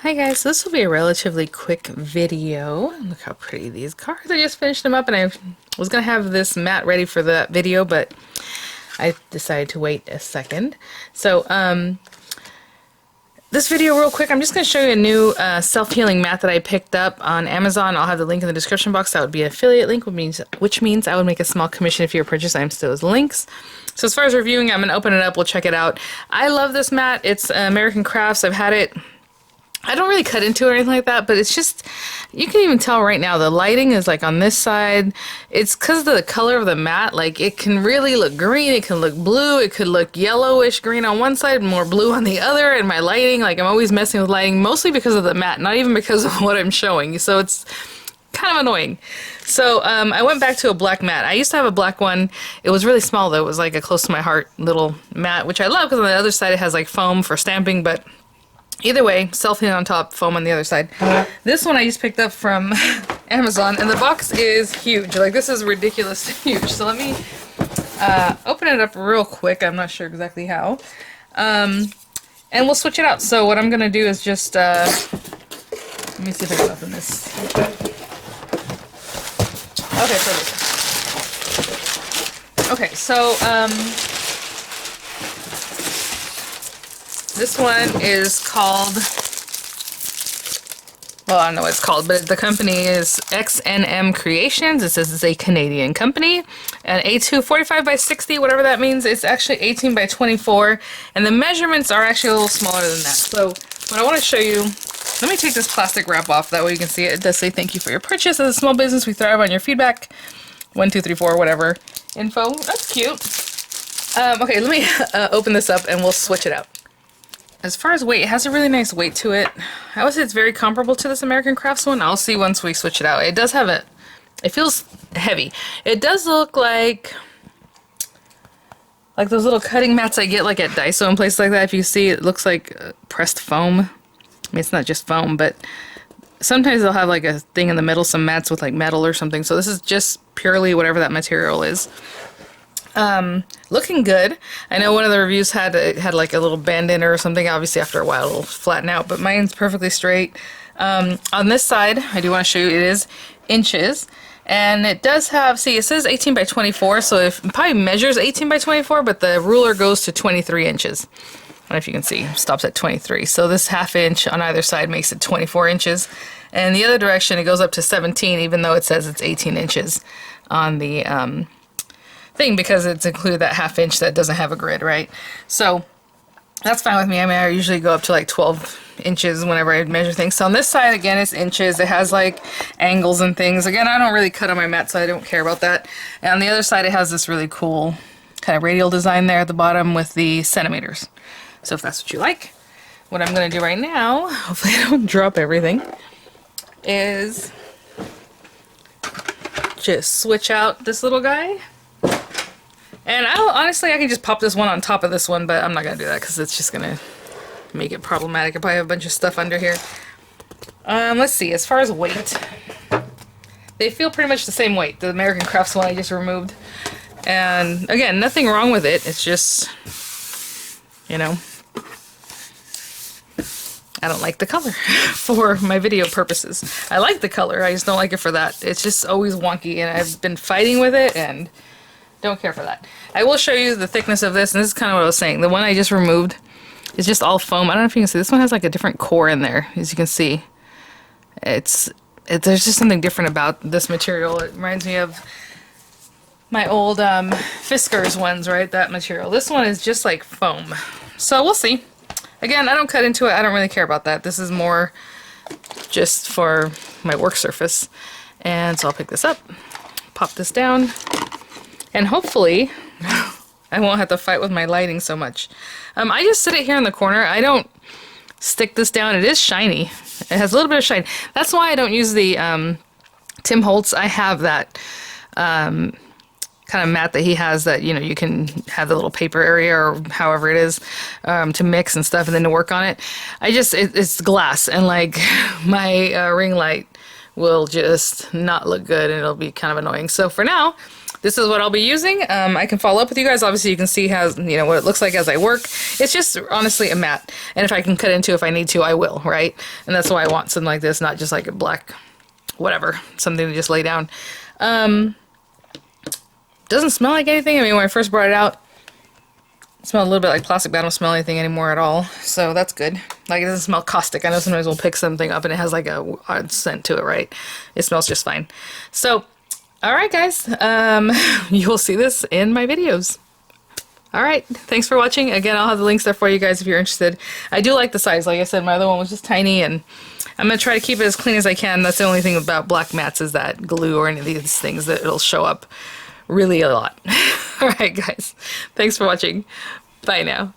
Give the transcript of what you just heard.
Hi guys, so this will be a relatively quick video. Look how pretty these cards. I just finished them up and I was going to have this mat ready for that video, but I decided to wait a second. So, this video real quick, I'm just going to show you a new self-healing mat that I picked up on Amazon. I'll have the link in the description box. That would be an affiliate link, which means I would make a small commission if you purchase items to those links. So as far as reviewing, I'm going to open it up. We'll check it out. I love this mat. It's American Crafts. I've had it. I don't really cut into it or anything like that, but it's just, you can even tell right now the lighting is like on this side. It's because of the color of the mat. Like it can really look green, it can look blue, it could look yellowish green on one side, more blue on the other, and my lighting, like I'm always messing with lighting, mostly because of the mat, not even because of what I'm showing. So it's kind of annoying. So I went back to a black mat. I used to have a black one. It was really small though. It was like a close to my heart little mat, which I love because on the other side it has like foam for stamping, but either way, self-healing on top, foam on the other side. This one I just picked up from Amazon, and the box is huge. Like, this is ridiculously huge. So let me open it up real quick. I'm not sure exactly how. And we'll switch it out. So what I'm going to do is just... let me see if I can open this. Okay, perfect. Okay, so... this one is called, well, I don't know what it's called, but the company is XNM Creations. It says it's a Canadian company. And A2 45 by 60, whatever that means. It's actually 18 by 24. And the measurements are actually a little smaller than that. So what I want to show you, let me take this plastic wrap off. That way you can see it. It does say thank you for your purchase. As a small business, we thrive on your feedback. 1, 2, 3, 4, whatever. Info. That's cute. Okay, let me open this up and we'll switch it out. As far as weight, it has a really nice weight to it. I would say it's very comparable to this American Crafts one. I'll see once we switch it out. It does have it feels heavy. It does look like those little cutting mats I get like at Daiso and places like that. If you see, it looks like pressed foam. I mean, it's not just foam, but sometimes they'll have like a thing in the middle, some mats with like metal or something. So this is just purely whatever that material is. Looking good. I know one of the reviews had like a little bend in it or something. Obviously after a while it'll flatten out, but mine's perfectly straight. On this side, I do want to show you, it is inches. And it does have, see, it says 18 by 24, so it probably measures 18 by 24, but the ruler goes to 23 inches. I don't know if you can see, stops at 23. So this half inch on either side makes it 24 inches. And the other direction, it goes up to 17, even though it says it's 18 inches on the, thing, because it's included that half inch that doesn't have a grid, right? So that's fine with me. I mean, I usually go up to like 12 inches whenever I measure things. So on this side, again, it's inches. It has like angles and things. Again, I don't really cut on my mat, so I don't care about that. And on the other side, it has this really cool kind of radial design there at the bottom with the centimeters. So if that's what you like, what I'm going to do right now, hopefully I don't drop everything, is just switch out this little guy. And honestly, I can just pop this one on top of this one, but I'm not going to do that because it's just going to make it problematic. I probably have a bunch of stuff under here. Let's see, as far as weight, they feel pretty much the same weight. The American Crafts one I just removed. And again, nothing wrong with it. It's just, you know, I don't like the color for my video purposes. I like the color, I just don't like it for that. It's just always wonky, and I've been fighting with it, and don't care for that. I will show you the thickness of this, and this is kind of what I was saying. The one I just removed is just all foam. I don't know if you can see. This one has like a different core in there, as you can see. There's just something different about this material. It reminds me of my old Fiskars ones, right? That material. This one is just like foam. So we'll see. Again, I don't cut into it. I don't really care about that. This is more just for my work surface. And so I'll pick this up, pop this down, and hopefully I won't have to fight with my lighting so much. I just sit it here in the corner. I don't stick this down. It is shiny. It has a little bit of shine. That's why I don't use the Tim Holtz. I have that kind of mat that he has that, you know, you can have the little paper area or however it is to mix and stuff and then to work on it. It's glass, and like my ring light will just not look good, and it'll be kind of annoying. So for now, this is what I'll be using. I can follow up with you guys. Obviously, you can see how, you know, what it looks like as I work. It's just honestly a matte, and if I can cut into if I need to, I will, right? And that's why I want something like this, not just like a black, whatever, something to just lay down. Doesn't smell like anything. I mean, when I first brought it out, it smelled a little bit like plastic, but I don't smell anything anymore at all, so that's good. Like, it doesn't smell caustic. I know sometimes we'll pick something up and it has like a odd scent to it, right? It smells just fine. So, alright guys, you will see this in my videos. Alright, thanks for watching. Again, I'll have the links there for you guys if you're interested. I do like the size. Like I said, my other one was just tiny, and I'm going to try to keep it as clean as I can. That's the only thing about black mattes is that glue or any of these things that it'll show up really a lot. Alright guys, thanks for watching. Bye now.